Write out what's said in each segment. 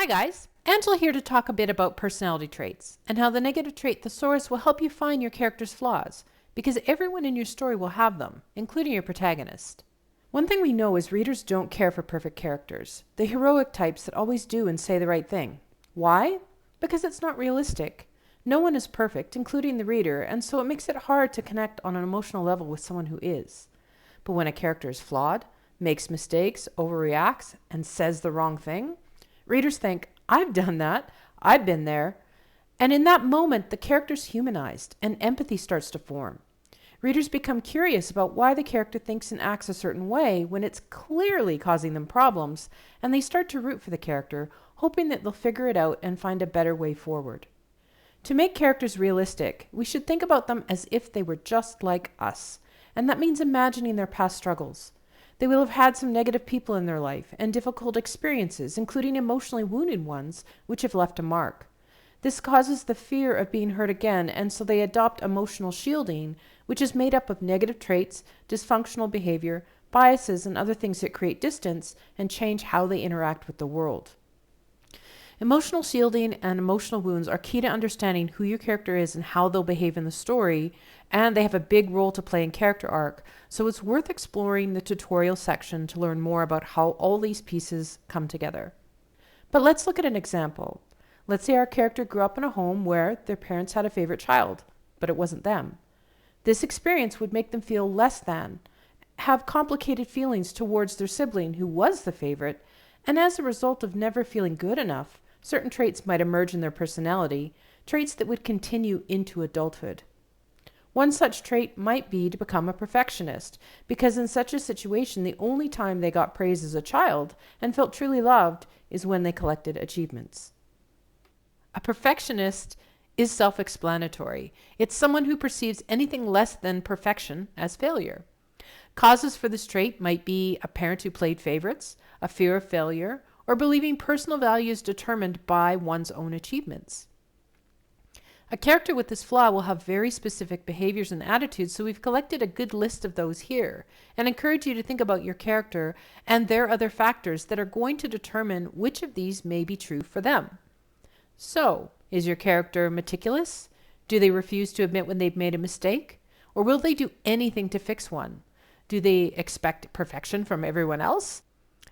Hi guys, Angela here to talk a bit about personality traits and how the negative trait thesaurus will help you find your character's flaws, because everyone in your story will have them, including your protagonist. One thing we know is readers don't care for perfect characters, the heroic types that always do and say the right thing. Why? Because it's not realistic. No one is perfect, including the reader, and so it makes it hard to connect on an emotional level with someone who is. But when a character is flawed, makes mistakes, overreacts, and says the wrong thing, readers think, I've done that. I've been there. And in that moment, the character's humanized and empathy starts to form. Readers become curious about why the character thinks and acts a certain way when it's clearly causing them problems, and they start to root for the character, hoping that they'll figure it out and find a better way forward. To make characters realistic, we should think about them as if they were just like us, and that means imagining their past struggles. They will have had some negative people in their life and difficult experiences, including emotionally wounded ones, which have left a mark. This causes the fear of being hurt again, and so they adopt emotional shielding, which is made up of negative traits, dysfunctional behavior, biases, and other things that create distance and change how they interact with the world. Emotional shielding and emotional wounds are key to understanding who your character is and how they'll behave in the story, and they have a big role to play in character arc, so it's worth exploring the tutorial section to learn more about how all these pieces come together. But let's look at an example. Let's say our character grew up in a home where their parents had a favorite child, but it wasn't them. This experience would make them feel less than, have complicated feelings towards their sibling who was the favorite, and as a result of never feeling good enough, certain traits might emerge in their personality, traits that would continue into adulthood. One such trait might be to become a perfectionist, because in such a situation, the only time they got praise as a child and felt truly loved is when they collected achievements. A perfectionist is self-explanatory. It's someone who perceives anything less than perfection as failure. Causes for this trait might be a parent who played favorites, a fear of failure, or believing personal value is determined by one's own achievements. A character with this flaw will have very specific behaviors and attitudes, so we've collected a good list of those here and encourage you to think about your character and their other factors that are going to determine which of these may be true for them. So, is your character meticulous? Do they refuse to admit when they've made a mistake? Or will they do anything to fix one? Do they expect perfection from everyone else?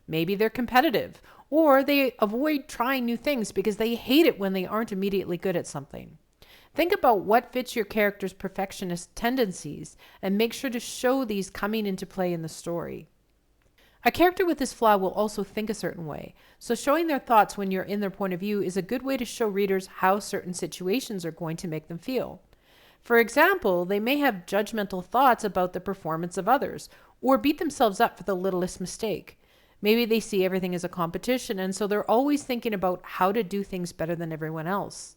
Maybe they're competitive, or they avoid trying new things because they hate it when they aren't immediately good at something. Think about what fits your character's perfectionist tendencies and make sure to show these coming into play in the story. A character with this flaw will also think a certain way, so showing their thoughts when you're in their point of view is a good way to show readers how certain situations are going to make them feel. For example, they may have judgmental thoughts about the performance of others, or beat themselves up for the littlest mistake. Maybe they see everything as a competition, and so they're always thinking about how to do things better than everyone else.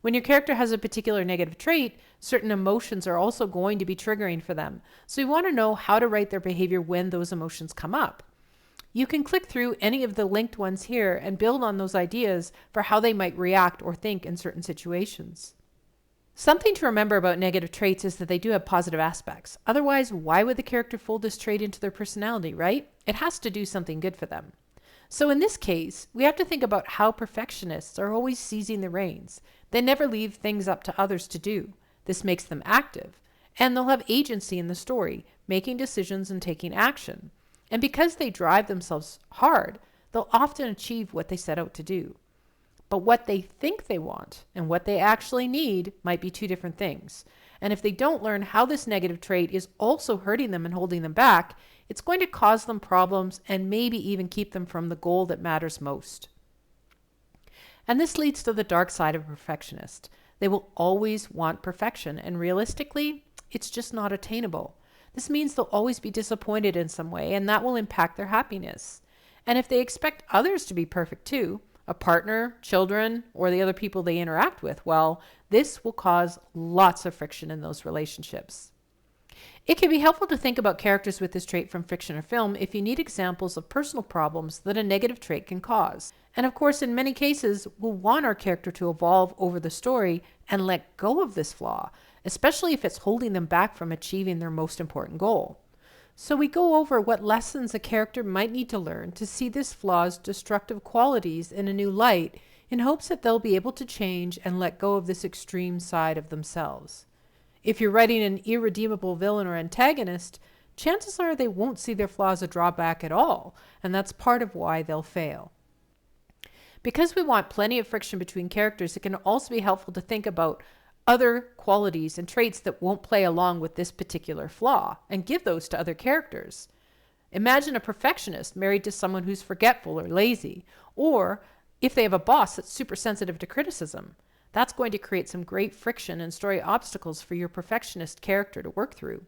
When your character has a particular negative trait, certain emotions are also going to be triggering for them. So you want to know how to write their behavior when those emotions come up. You can click through any of the linked ones here and build on those ideas for how they might react or think in certain situations. Something to remember about negative traits is that they do have positive aspects. Otherwise, why would the character fold this trait into their personality, right? It has to do something good for them. So in this case, we have to think about how perfectionists are always seizing the reins. They never leave things up to others to do. This makes them active, and they'll have agency in the story, making decisions and taking action. And because they drive themselves hard, they'll often achieve what they set out to do. But what they think they want and what they actually need might be two different things. And if they don't learn how this negative trait is also hurting them and holding them back, it's going to cause them problems and maybe even keep them from the goal that matters most. And this leads to the dark side of a perfectionist. They will always want perfection, and realistically, it's just not attainable. This means they'll always be disappointed in some way, and that will impact their happiness. And if they expect others to be perfect too, a partner, children, or the other people they interact with, well, this will cause lots of friction in those relationships. It can be helpful to think about characters with this trait from fiction or film if you need examples of personal problems that a negative trait can cause. And of course, in many cases, we'll want our character to evolve over the story and let go of this flaw, especially if it's holding them back from achieving their most important goal. So we go over what lessons a character might need to learn to see this flaw's destructive qualities in a new light, in hopes that they'll be able to change and let go of this extreme side of themselves. If you're writing an irredeemable villain or antagonist, chances are they won't see their flaws a drawback at all, and that's part of why they'll fail. Because we want plenty of friction between characters, it can also be helpful to think about other qualities and traits that won't play along with this particular flaw and give those to other characters. Imagine a perfectionist married to someone who's forgetful or lazy, or if they have a boss that's super sensitive to criticism. That's going to create some great friction and story obstacles for your perfectionist character to work through.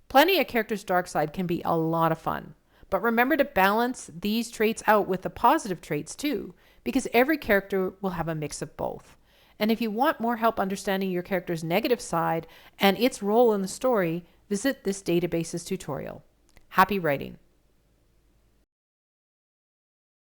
Planning a character's dark side can be a lot of fun, but remember to balance these traits out with the positive traits too, because every character will have a mix of both. And if you want more help understanding your character's negative side and its role in the story, visit this databases tutorial. Happy writing!